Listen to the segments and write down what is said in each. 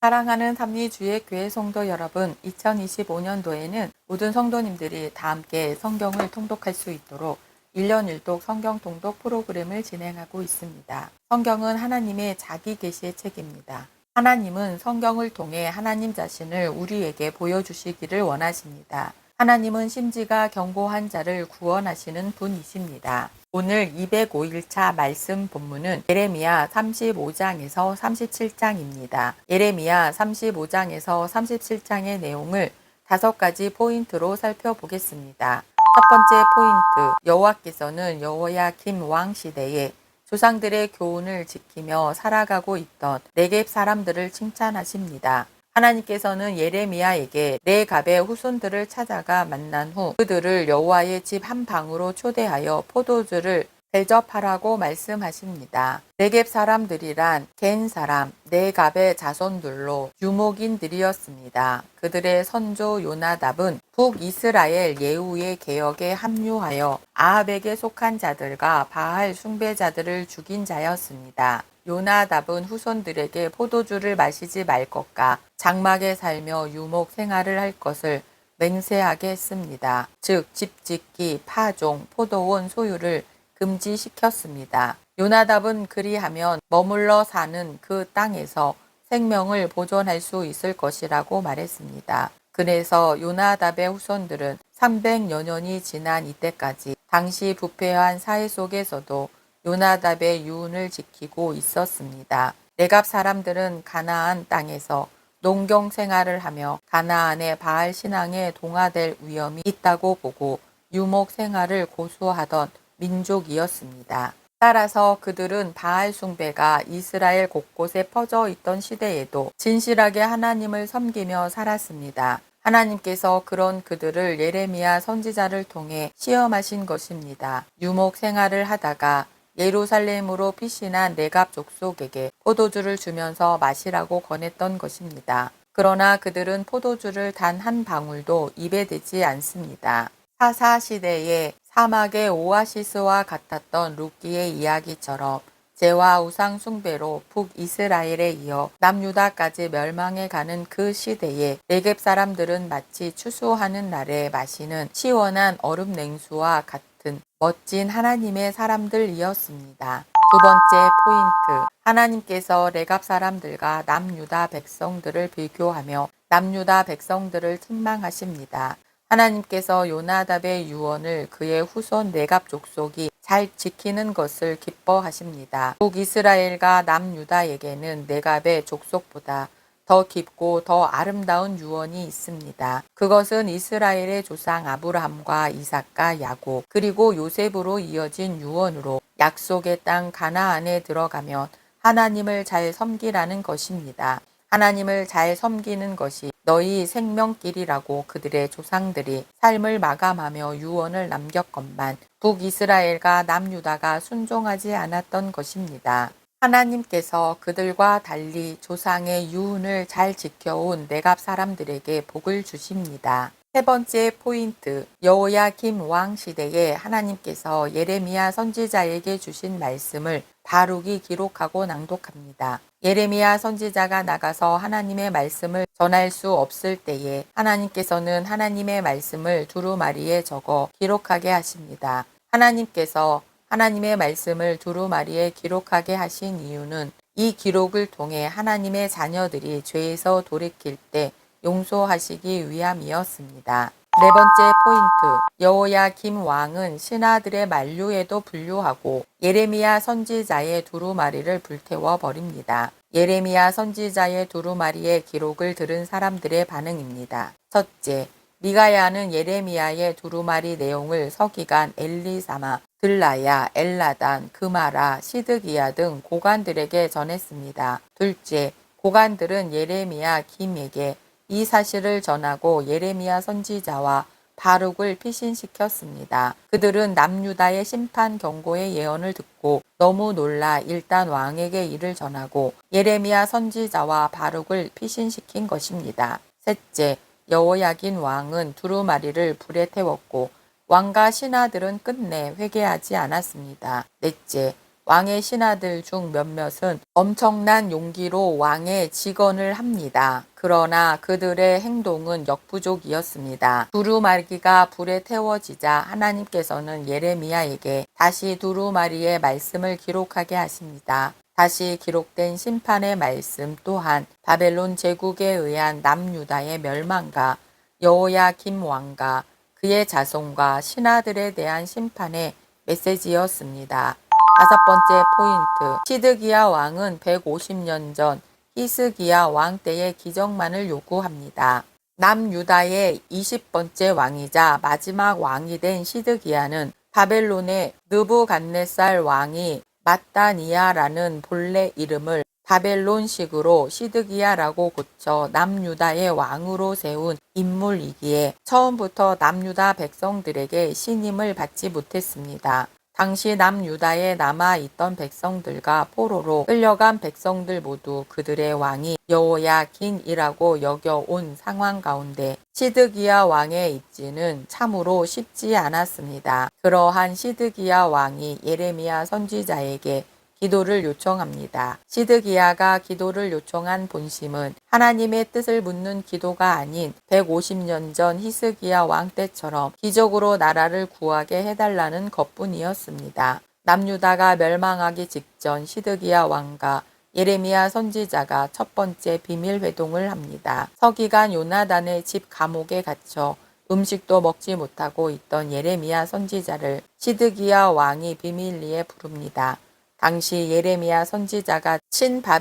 사랑하는 삼리주의 교회 성도 여러분, 2025년도에는 모든 성도님들이 다 함께 성경을 통독할 수 있도록 1년 1독 성경 통독 프로그램을 진행하고 있습니다. 성경은 하나님의 자기 계시의 책입니다. 하나님은 성경을 통해 하나님 자신을 우리에게 보여주시기를 원하십니다. 하나님은 심지가 견고한 자를 구원하시는 분이십니다. 오늘 205일차 말씀 본문은 예레미야 35장에서 37장입니다. 예레미야 35장에서 37장의 내용을 5가지 포인트로 살펴보겠습니다. 첫 번째 포인트, 여호와께서는 여호야김 왕 시대에 조상들의 교훈을 지키며 살아가고 있던 네겝 사람들을 칭찬하십니다. 하나님께서는 예레미야에게 레갑의 후손들을 찾아가 만난 후 그들을 여호와의 집 한 방으로 초대하여 포도주를 대접하라고 말씀하십니다. 네겝 사람들이란 겐 사람 네갑의 자손들로 유목인들이었습니다. 그들의 선조 요나답은 북이스라엘 예후의 개혁에 합류하여 아합에게 속한 자들과 바알 숭배자들을 죽인 자였습니다. 요나답은 후손들에게 포도주를 마시지 말 것과 장막에 살며 유목 생활을 할 것을 맹세하게 했습니다. 즉 집짓기, 파종, 포도원 소유를 금지시켰습니다. 요나답은 그리하면 머물러 사는 그 땅에서 생명을 보존할 수 있을 것이라고 말했습니다. 그래서 요나답의 후손들은 300여 년이 지난 이때까지 당시 부패한 사회 속에서도 요나답의 유훈을 지키고 있었습니다. 레갑 사람들은 가나안 땅에서 농경 생활을 하며 가나안의 바알 신앙에 동화될 위험이 있다고 보고 유목 생활을 고수하던 민족이었습니다. 따라서 그들은 바알 숭배가 이스라엘 곳곳에 퍼져 있던 시대에도 진실하게 하나님을 섬기며 살았습니다. 하나님께서 그런 그들을 예레미야 선지자를 통해 시험하신 것입니다. 유목 생활을 하다가 예루살렘으로 피신한 레갑 족속에게 포도주를 주면서 마시라고 권했던 것입니다. 그러나 그들은 포도주를 단 한 방울도 입에 대지 않습니다. 사사 시대에 사막의 오아시스와 같았던 룻기의 이야기처럼 죄와 우상 숭배로 북이스라엘에 이어 남유다까지 멸망해 가는 그 시대에 네겝 사람들은 마치 추수하는 날에 마시는 시원한 얼음 냉수와 같은 멋진 하나님의 사람들이었습니다. 두 번째 포인트, 하나님께서 레갑 사람들과 남유다 백성들을 비교하며 남유다 백성들을 책망하십니다. 하나님께서 요나답의 유언을 그의 후손 네갑 족속이 잘 지키는 것을 기뻐하십니다. 북이스라엘과 남유다에게는 네갑의 족속보다 더 깊고 더 아름다운 유언이 있습니다. 그것은 이스라엘의 조상 아브라함과 이삭과 야곱 그리고 요셉으로 이어진 유언으로 약속의 땅 가나안에 들어가면 하나님을 잘 섬기라는 것입니다. 하나님을 잘 섬기는 것이 너희 생명길이라고 그들의 조상들이 삶을 마감하며 유언을 남겼건만 북이스라엘과 남유다가 순종하지 않았던 것입니다. 하나님께서 그들과 달리 조상의 유언을 잘 지켜온 네갑 사람들에게 복을 주십니다. 세 번째 포인트, 여호야김 왕 시대에 하나님께서 예레미야 선지자에게 주신 말씀을 바룩이 기록하고 낭독합니다. 예레미야 선지자가 나가서 하나님의 말씀을 전할 수 없을 때에 하나님께서는 하나님의 말씀을 두루마리에 적어 기록하게 하십니다. 하나님께서 하나님의 말씀을 두루마리에 기록하게 하신 이유는 이 기록을 통해 하나님의 자녀들이 죄에서 돌이킬 때 용서하시기 위함이었습니다. 네 번째 포인트, 여호야김 왕은 신하들의 만류에도 불효하고 예레미야 선지자의 두루마리를 불태워 버립니다. 예레미야 선지자의 두루마리의 기록을 들은 사람들의 반응입니다. 첫째, 미가야는 예레미야의 두루마리 내용을 서기관 엘리사마, 들라야, 엘라단, 그마라, 시드기야 등 고관들에게 전했습니다. 둘째, 고관들은 예레미야 김에게 이 사실을 전하고 예레미야 선지자와 바룩을 피신시켰습니다. 그들은 남유다의 심판 경고의 예언을 듣고 너무 놀라 일단 왕에게 이를 전하고 예레미야 선지자와 바룩을 피신시킨 것입니다. 셋째, 여호야긴 왕은 두루마리를 불에 태웠고 왕과 신하들은 끝내 회개하지 않았습니다. 넷째, 왕의 신하들 중 몇몇은 엄청난 용기로 왕의 직언을 합니다. 그러나 그들의 행동은 역부족이었습니다. 두루마리가 불에 태워지자 하나님께서는 예레미야에게 다시 두루마리의 말씀을 기록하게 하십니다. 다시 기록된 심판의 말씀 또한 바벨론 제국에 의한 남유다의 멸망과 여호야김 왕과 그의 자손과 신하들에 대한 심판의 메시지였습니다. 다섯 번째 포인트, 시드기야 왕은 150년 전 히스기야 왕 때의 기적만을 요구합니다. 남유다의 20번째 왕이자 마지막 왕이 된 시드기야는 바벨론의 느부갓네살 왕이 마따니아라는 본래 이름을 바벨론식으로 시드기야라고 고쳐 남유다의 왕으로 세운 인물이기에 처음부터 남유다 백성들에게 신임을 받지 못했습니다. 당시 남유다에 남아있던 백성들과 포로로 끌려간 백성들 모두 그들의 왕이 여호야긴이라고 여겨온 상황 가운데 시드기야 왕의 입지는 참으로 쉽지 않았습니다. 그러한 시드기야 왕이 예레미야 선지자에게 기도를 요청합니다. 시드기야가 기도를 요청한 본심은 하나님의 뜻을 묻는 기도가 아닌 150년 전 히스기야 왕 때처럼 기적으로 나라를 구하게 해달라는 것뿐이었습니다. 남유다가 멸망하기 직전 시드기야 왕과 예레미야 선지자가 첫 번째 비밀 회동을 합니다. 서기관 요나단의 집 감옥에 갇혀 음식도 먹지 못하고 있던 예레미야 선지자를 시드기야 왕이 비밀리에 부릅니다. 당시 예레미야 선지자가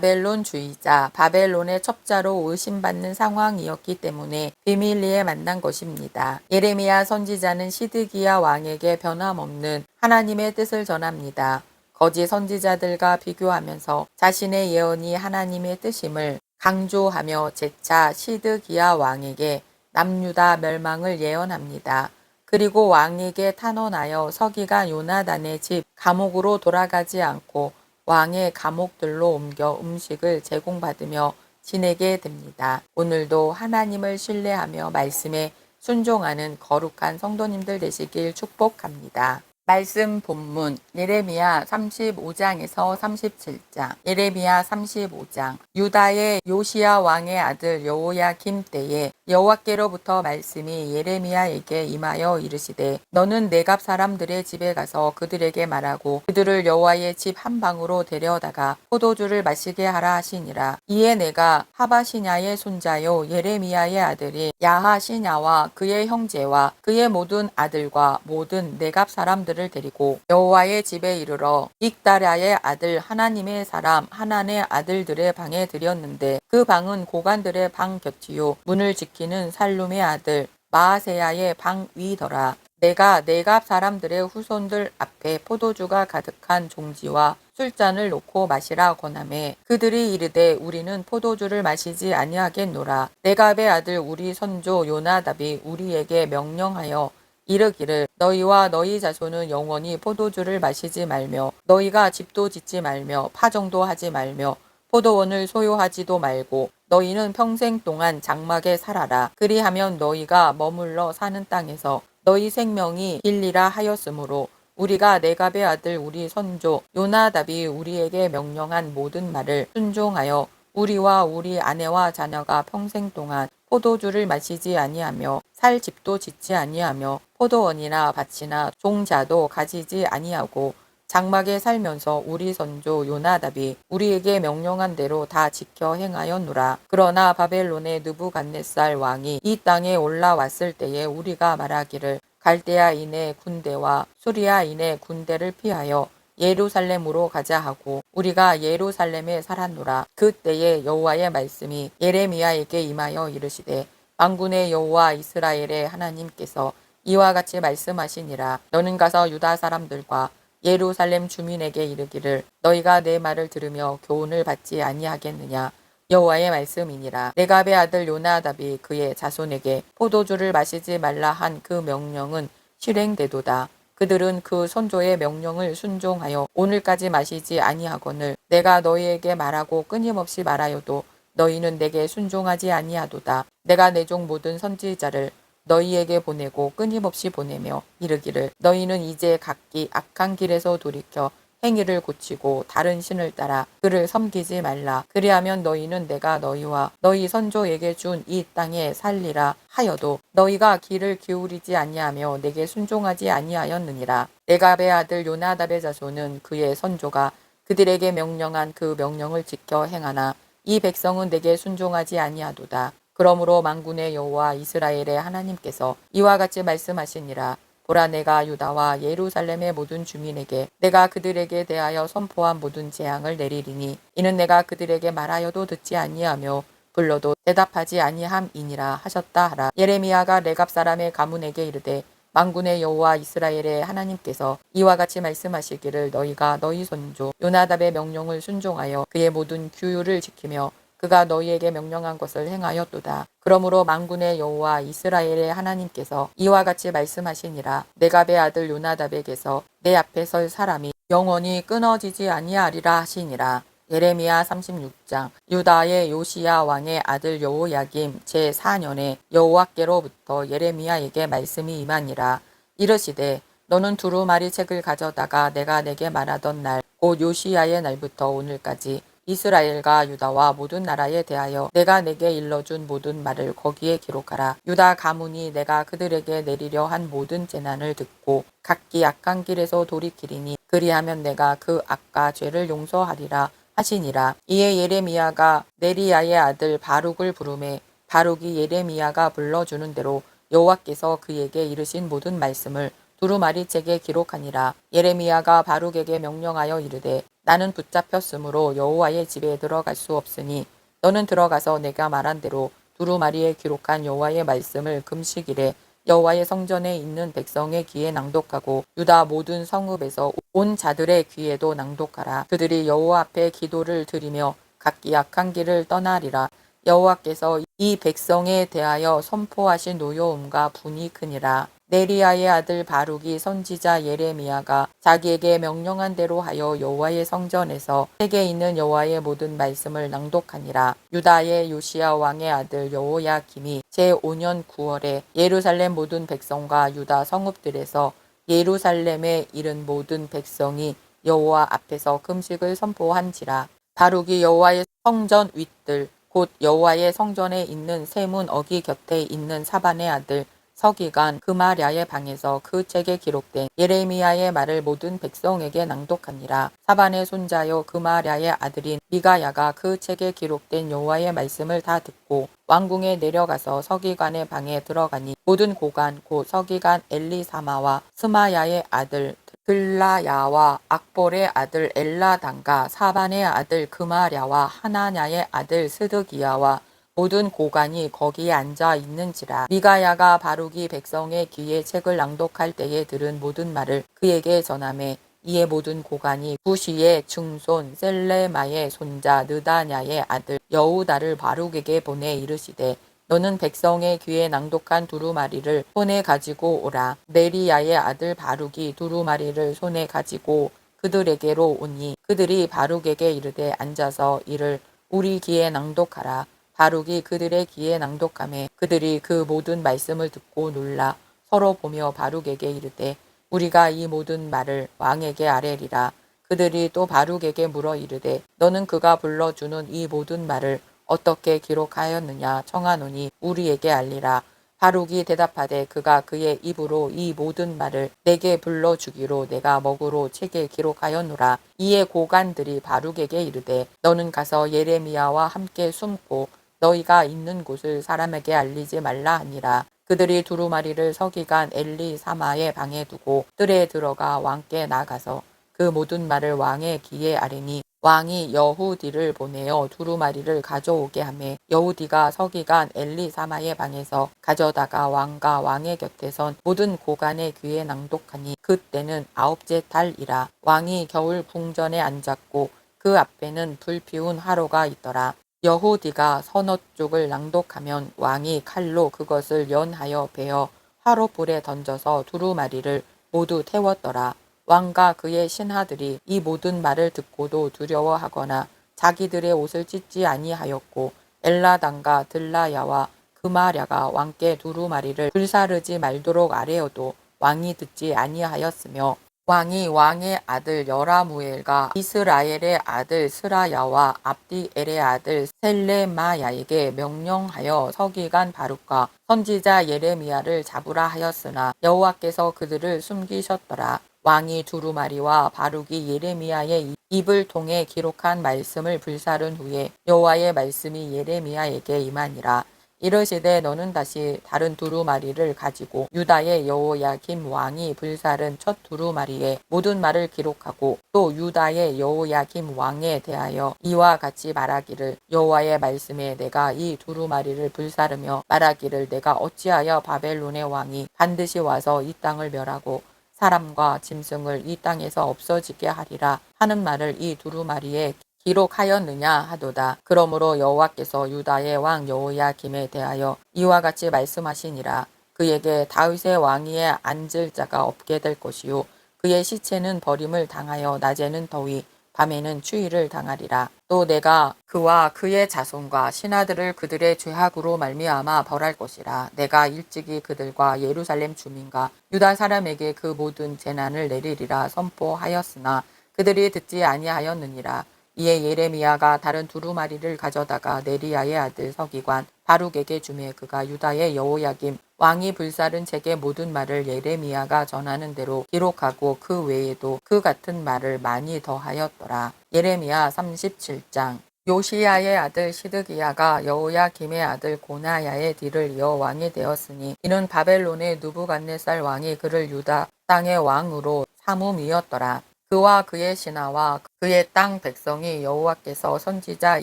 친바벨론주의자 바벨론의 첩자로 의심받는 상황이었기 때문에 비밀리에 만난 것입니다. 예레미야 선지자는 시드기야 왕에게 변함없는 하나님의 뜻을 전합니다. 거짓 선지자들과 비교하면서 자신의 예언이 하나님의 뜻임을 강조하며 재차 시드기야 왕에게 남유다 멸망을 예언합니다. 그리고 왕에게 탄원하여 서기관 요나단의 집 감옥으로 돌아가지 않고 왕의 감옥들로 옮겨 음식을 제공받으며 지내게 됩니다. 오늘도 하나님을 신뢰하며 말씀에 순종하는 거룩한 성도님들 되시길 축복합니다. 말씀 본문 예레미야 35장에서 37장. 예레미야 35장. 유다의 요시야 왕의 아들 여호야김 때에 여호와께로부터 말씀이 예레미야에게 임하여 이르시되 너는 네갑 사람들의 집에 가서 그들에게 말하고 그들을 여호와의 집 한 방으로 데려다가 포도주를 마시게 하라 하시니라. 이에 내가 하바시냐의 손자요 예레미야의 아들이 야하시냐와 그의 형제와 그의 모든 아들과 모든 네갑 사람들을 데리고 여호와의 집에 이르러 믹다랴의 아들 하나님의 사람 하난의 아들들의 방에 들였는데 그 방은 고관들의 방 곁이요 문을 지키는 살룸의 아들 마아세야의 방 위더라. 내가 네갑 사람들의 후손들 앞에 포도주가 가득한 종지와 술잔을 놓고 마시라 권하매 그들이 이르되 우리는 포도주를 마시지 아니하겠노라. 네갑의 아들 우리 선조 요나답이 우리에게 명령하여 이르기를 너희와 너희 자손은 영원히 포도주를 마시지 말며 너희가 집도 짓지 말며 파종도 하지 말며 포도원을 소유하지도 말고 너희는 평생 동안 장막에 살아라. 그리하면 너희가 머물러 사는 땅에서 너희 생명이 길리라 하였으므로 우리가 네갑의 아들 우리 선조 요나답이 우리에게 명령한 모든 말을 순종하여 우리와 우리 아내와 자녀가 평생 동안 포도주를 마시지 아니하며 살 집도 짓지 아니하며 포도원이나 밭이나 종자도 가지지 아니하고 장막에 살면서 우리 선조 요나답이 우리에게 명령한 대로 다 지켜 행하였노라. 그러나 바벨론의 느부갓네살 왕이 이 땅에 올라왔을 때에 우리가 말하기를 갈대아인의 군대와 수리아인의 군대를 피하여 예루살렘으로 가자 하고 우리가 예루살렘에 살았노라. 그때에 여호와의 말씀이 예레미야에게 임하여 이르시되 만군의 여호와 이스라엘의 하나님께서 이와 같이 말씀하시니라. 너는 가서 유다 사람들과 예루살렘 주민에게 이르기를 너희가 내 말을 들으며 교훈을 받지 아니하겠느냐. 여호와의 말씀이니라. 네갑의 아들 요나답이 그의 자손에게 포도주를 마시지 말라 한 그 명령은 실행되도다. 그들은 그 선조의 명령을 순종하여 오늘까지 마시지 아니하거늘 내가 너희에게 말하고 끊임없이 말하여도 너희는 내게 순종하지 아니하도다. 내가 내 종 모든 선지자를 너희에게 보내고 끊임없이 보내며 이르기를 너희는 이제 각기 악한 길에서 돌이켜 행위를 고치고 다른 신을 따라 그를 섬기지 말라. 그리하면 너희는 내가 너희와 너희 선조에게 준 이 땅에 살리라 하여도 너희가 귀를 기울이지 아니하며 내게 순종하지 아니하였느니라. 레갑의 아들 요나답의 자손은 그의 선조가 그들에게 명령한 그 명령을 지켜 행하나 이 백성은 내게 순종하지 아니하도다. 그러므로 만군의 여호와 이스라엘의 하나님께서 이와 같이 말씀하시니라. 보라, 내가 유다와 예루살렘의 모든 주민에게 내가 그들에게 대하여 선포한 모든 재앙을 내리리니 이는 내가 그들에게 말하여도 듣지 아니하며 불러도 대답하지 아니함이니라 하셨다 하라. 예레미야가 레갑 사람의 가문에게 이르되 만군의 여호와 이스라엘의 하나님께서 이와 같이 말씀하시기를 너희가 너희 선조 요나답의 명령을 순종하여 그의 모든 규율을 지키며 그가 너희에게 명령한 것을 행하였도다. 그러므로 만군의 여호와 이스라엘의 하나님께서 이와 같이 말씀하시니라. 레갑의 아들 요나답에게서 내 앞에 설 사람이 영원히 끊어지지 아니하리라 하시니라. 예레미야 36장. 유다의 요시야 왕의 아들 여호야김 제4년에 여호와께로부터 예레미야에게 말씀이 임하니라. 이르시되 너는 두루마리 책을 가져다가 내가 내게 말하던 날 곧 요시야의 날부터 오늘까지 이스라엘과 유다와 모든 나라에 대하여 내가 내게 일러준 모든 말을 거기에 기록하라. 유다 가문이 내가 그들에게 내리려 한 모든 재난을 듣고 각기 악한 길에서 돌이키리니 그리하면 내가 그 악과 죄를 용서하리라 하시니라. 이에 예레미야가 네리야의 아들 바룩을 부르매 바룩이 예레미야가 불러주는 대로 여호와께서 그에게 이르신 모든 말씀을 두루마리 책에 기록하니라. 예레미야가 바룩에게 명령하여 이르되 나는 붙잡혔으므로 여호와의 집에 들어갈 수 없으니 너는 들어가서 내가 말한 대로 두루마리에 기록한 여호와의 말씀을 금식일에 여호와의 성전에 있는 백성의 귀에 낭독하고 유다 모든 성읍에서 온 자들의 귀에도 낭독하라. 그들이 여호와 앞에 기도를 드리며 각기 악한 길을 떠나리라. 여호와께서 이 백성에 대하여 선포하신 노여움과 분이 크니라. 네리야의 아들 바룩이 선지자 예레미야가 자기에게 명령한 대로 하여 여호와의 성전에서 책에 있는 여호와의 모든 말씀을 낭독하니라. 유다의 요시야 왕의 아들 여호야김이 제5년 9월에 예루살렘 모든 백성과 유다 성읍들에서 예루살렘에 이른 모든 백성이 여호와 앞에서 금식을 선포한지라. 바룩이 여호와의 성전 윗들 곧 여호와의 성전에 있는 세문 어기 곁에 있는 사반의 아들 서기관 그마랴의 방에서 그 책에 기록된 예레미야의 말을 모든 백성에게 낭독하니라. 사반의 손자여 그마랴의 아들인 미가야가 그 책에 기록된 여호와의 말씀을 다 듣고 왕궁에 내려가서 서기관의 방에 들어가니 모든 고관 곧 서기관 엘리사마와 스마야의 아들 들라야와 악볼의 아들 엘라단과 사반의 아들 그마랴와 하나냐의 아들 스드기야와 모든 고관이 거기에 앉아 있는지라. 미가야가 바룩이 백성의 귀에 책을 낭독할 때에 들은 모든 말을 그에게 전하매 이에 모든 고관이 구시의 증손 셀레마의 손자 느다냐의 아들 여우다를 바룩에게 보내 이르시되 너는 백성의 귀에 낭독한 두루마리를 손에 가지고 오라. 네리야의 아들 바룩이 두루마리를 손에 가지고 그들에게로 오니 그들이 바룩에게 이르되 앉아서 이를 우리 귀에 낭독하라. 바룩이 그들의 귀에 낭독하매 그들이 그 모든 말씀을 듣고 놀라 서로 보며 바룩에게 이르되 우리가 이 모든 말을 왕에게 아뢰리라. 그들이 또 바룩에게 물어 이르되 너는 그가 불러주는 이 모든 말을 어떻게 기록하였느냐 청하노니 우리에게 알리라. 바룩이 대답하되 그가 그의 입으로 이 모든 말을 내게 불러주기로 내가 먹으로 책에 기록하였노라. 이에 고관들이 바룩에게 이르되 너는 가서 예레미야와 함께 숨고 너희가 있는 곳을 사람에게 알리지 말라 하니라. 그들이 두루마리를 서기관 엘리사마의 방에 두고 뜰에 들어가 왕께 나가서 그 모든 말을 왕의 귀에 아뢰니 왕이 여후디를 보내어 두루마리를 가져오게 하매 여후디가 서기관 엘리사마의 방에서 가져다가 왕과 왕의 곁에 선 모든 고관의 귀에 낭독하니 그때는 9째 달이라. 왕이 겨울 궁전에 앉았고 그 앞에는 불 피운 화로가 있더라. 여후디가 서너 쪽을 낭독하면 왕이 칼로 그것을 연하여 베어 화로불에 던져서 두루마리를 모두 태웠더라. 왕과 그의 신하들이 이 모든 말을 듣고도 두려워하거나 자기들의 옷을 찢지 아니하였고 엘라단과 들라야와 그마랴가 왕께 두루마리를 불사르지 말도록 아뢰어도 왕이 듣지 아니하였으며 왕이 왕의 아들 여라무엘과 이스라엘의 아들 스라야와 압디엘의 아들 셀레마야에게 명령하여 서기관 바룩과 선지자 예레미야를 잡으라 하였으나 여호와께서 그들을 숨기셨더라. 왕이 두루마리와 바룩이 예레미야의 입을 통해 기록한 말씀을 불사른 후에 여호와의 말씀이 예레미야에게 임하니라. 이르시되 너는 다시 다른 두루마리를 가지고 유다의 여호야김 왕이 불사른 첫 두루마리에 모든 말을 기록하고 또 유다의 여호야김 왕에 대하여 이와 같이 말하기를 여호와의 말씀에 내가 이 두루마리를 불사르며 말하기를 내가 어찌하여 바벨론의 왕이 반드시 와서 이 땅을 멸하고 사람과 짐승을 이 땅에서 없어지게 하리라 하는 말을 이 두루마리에 기록하였느냐 하도다. 그러므로 여호와께서 유다의 왕 여호야김에 대하여 이와 같이 말씀하시니라. 그에게 다윗의 왕위에 앉을 자가 없게 될 것이요 그의 시체는 버림을 당하여 낮에는 더위 밤에는 추위를 당하리라. 또 내가 그와 그의 자손과 신하들을 그들의 죄악으로 말미암아 벌할 것이라. 내가 일찍이 그들과 예루살렘 주민과 유다 사람에게 그 모든 재난을 내리리라 선포하였으나 그들이 듣지 아니하였느니라. 이에 예레미야가 다른 두루마리를 가져다가 네리야의 아들 서기관 바룩에게 주매 그가 유다의 여호야김 왕이 불사른 책의 모든 말을 예레미야가 전하는 대로 기록하고 그 외에도 그 같은 말을 많이 더하였더라. 예레미야 37장. 요시야의 아들 시드기야가 여호야김의 아들 고나야의 뒤를 이어 왕이 되었으니 이는 바벨론의 느부갓네살 왕이 그를 유다 땅의 왕으로 삼음이었더라. 그와 그의 신하와 그의 땅 백성이 여호와께서 선지자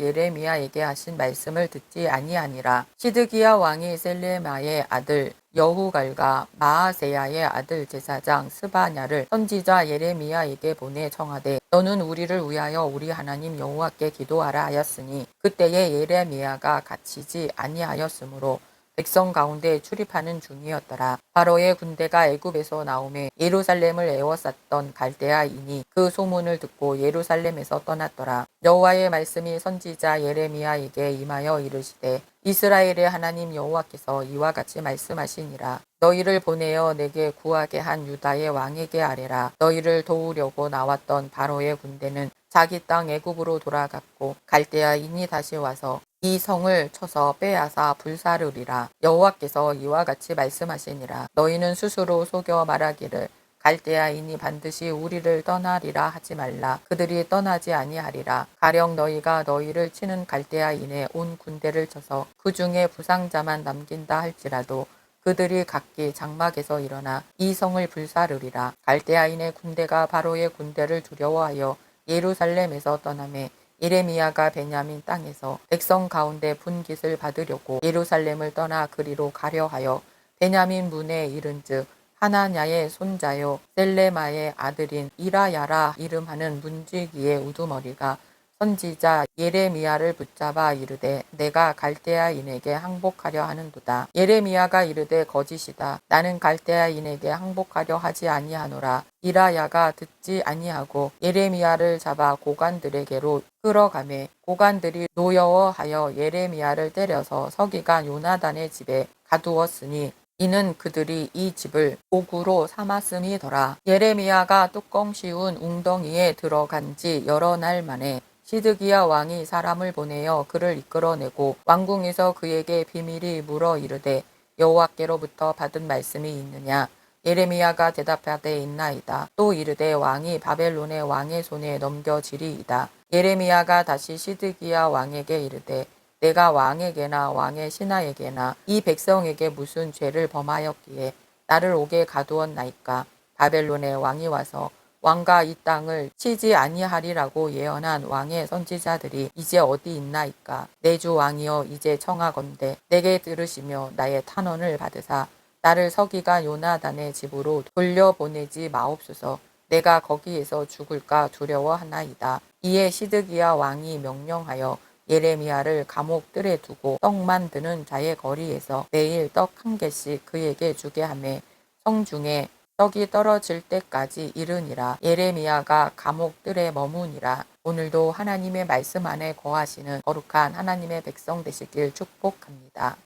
예레미야에게 하신 말씀을 듣지 아니하니라. 시드기야 왕이 셀레마의 아들 여후갈과 마아세야의 아들 제사장 스바냐를 선지자 예레미야에게 보내 청하되 너는 우리를 위하여 우리 하나님 여호와께 기도하라 하였으니 그때에 예레미야가 갇히지 아니하였으므로 백성 가운데 출입하는 중이었더라. 바로의 군대가 애굽에서 나오매 예루살렘을 에워쌌던 갈대아인이 그 소문을 듣고 예루살렘에서 떠났더라. 여호와의 말씀이 선지자 예레미야에게 임하여 이르시되 이스라엘의 하나님 여호와께서 이와 같이 말씀하시니라. 너희를 보내어 내게 구하게 한 유다의 왕에게 아뢰라. 너희를 도우려고 나왔던 바로의 군대는 자기 땅 애굽으로 돌아갔고 갈대아인이 다시 와서 이 성을 쳐서 빼앗아 불사르리라. 여호와께서 이와 같이 말씀하시니라. 너희는 스스로 속여 말하기를 갈대아인이 반드시 우리를 떠나리라 하지 말라. 그들이 떠나지 아니하리라. 가령 너희가 너희를 치는 갈대아인의 온 군대를 쳐서 그 중에 부상자만 남긴다 할지라도 그들이 각기 장막에서 일어나 이 성을 불사르리라. 갈대아인의 군대가 바로의 군대를 두려워하여 예루살렘에서 떠나매 예레미야가 베냐민 땅에서 백성 가운데 분깃을 받으려고 예루살렘을 떠나 그리로 가려 하여 베냐민 문에 이른즉 하나냐의 손자요 셀레마의 아들인 이라야라 이름하는 문지기의 우두머리가 선지자 예레미야를 붙잡아 이르되 내가 갈대아인에게 항복하려 하는도다. 예레미야가 이르되 거짓이다. 나는 갈대아인에게 항복하려 하지 아니하노라. 이라야가 듣지 아니하고 예레미야를 잡아 고관들에게로 끌어가매 고관들이 노여워하여 예레미야를 때려서 서기관 요나단의 집에 가두었으니 이는 그들이 이 집을 옥으로 삼았음이더라. 예레미야가 뚜껑 씌운 웅덩이에 들어간 지 여러 날 만에 시드기야 왕이 사람을 보내어 그를 이끌어내고 왕궁에서 그에게 비밀이 물어 이르되 여호와께로부터 받은 말씀이 있느냐. 예레미야가 대답하되 있나이다. 또 이르되 왕이 바벨론의 왕의 손에 넘겨지리이다. 예레미야가 다시 시드기야 왕에게 이르되 내가 왕에게나 왕의 신하에게나 이 백성에게 무슨 죄를 범하였기에 나를 옥에 가두었나이까. 바벨론의 왕이 와서 왕과 이 땅을 치지 아니하리라고 예언한 왕의 선지자들이 이제 어디 있나이까. 내 주 왕이여 이제 청하건대 내게 들으시며 나의 탄원을 받으사 나를 서기관 요나단의 집으로 돌려보내지 마옵소서. 내가 거기에서 죽을까 두려워하나이다. 이에 시드기야 왕이 명령하여 예레미야를 감옥들에 두고 떡 만드는 자의 거리에서 매일 떡 한 개씩 그에게 주게 하며 성중에 떡이 떨어질 때까지 이르니라. 예레미야가 감옥들에 머무니라. 오늘도 하나님의 말씀 안에 거하시는 거룩한 하나님의 백성 되시길 축복합니다.